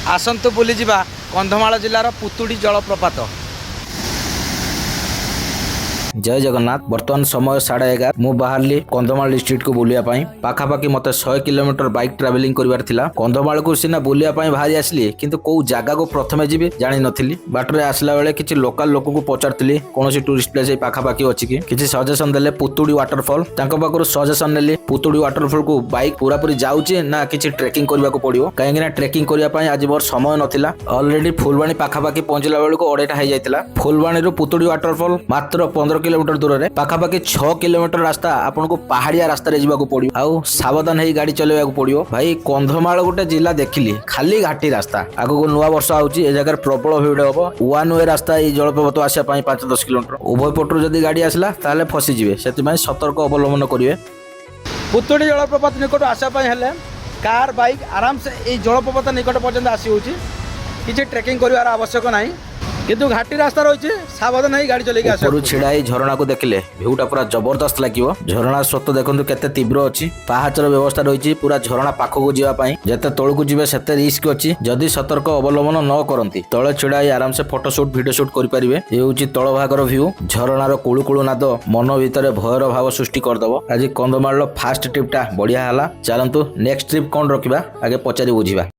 आसतु बुलीजा कंधमाल जिलार पुतुड़ी जलप्रपात। जय जगन्नाथ। बर्तमान समय 11:30 मु बाहरली कंधमाल डिस्ट्रिक्ट को बुलिया पाखापाखि मत 100 किलोमीटर बाइक ट्रावेलिंग करिवार थिला। कंधमाल को सिना बुलिया बाहरी आसली किंतु कौ जगह को प्रथमे जीवी जानि नथिली। बाटरे आसला बेले किछि लोकल लोक को पचारथिली कोनोसी टूरिस्ट प्लेस ए पाखापाखि अछि कि किछि सजेशन देले पुतुड़ी वाटरफॉल। तांको पाखरु सजेशन नेली पुतुड़ी वाटरफॉल को बाइक पूरा पूरी जाउची ना किछि ट्रेकिंग करबा को पड़ियो काहेकि ना ट्रेकिंग करिया पई आज मोर समय नथिला। ऑलरेडी फुलबाणी पाखापाखि पहुंचला बेले को 2:30 हो जाइतिला। फुलबाणी रु पुतुड़ी वाटरफॉल मात्र 15 किलोमीटर दूर रे पाखापाखि 6 किलोमीटर रास्ता आपन को पहाड़िया रास्ता रे जीवा को पड़ियो आउ सावधान हे गाड़ी चलेबा को पड़ियो। भाई कंधमाल गोटे जिला देखिली खाली घाटी रास्ता आगो को नुवा वर्ष आउची ए जगह प्रबल भिड़ हबो। वन वे रास्ता ए जलप्रपात आसिया पई 5-10 किलोमीटर उभय पटरु जदी गाड़ी आसला ताले फसी जिवे सेति पई सतर्क अवलंबन करिवे। पुतुड़ी जलप्रपात निकट आशा हेले कार बाइक आराम से ये जलप्रपात निकट पर्यंत आसी होची किछि ट्रेकिंग करिवार आवश्यक नाही किंतु घाटी रास्ता रही सावधान है गाड़ी चलेगी आसू छिड़ा झरणा को देखिले भ्यूटा पूरा जबरदस्त लगिवो। झरणा स्रोत देखंतु केते तीव्र अछि। पाहाचर व्यवस्था रही पूरा झरणा पाखो को जीवा पई जते तळकु जीवे सेते रिस्क अछि जदि सतर्क अवलंबन न करंती। तळे छिड़ा आराम से फोटो शूट वीडियो शूट करि परिबे। ए होछि तळ भागर व्यू झरणार कुळुकुळु नाद मन भितरे भयर भाव सृष्टि कर दबो। आज कंधमाल फास्ट ट्रिपटा बढ़िया हला। चलंतु नेक्स्ट ट्रिप कोन रखिबा आगे पचारि बुझिबा।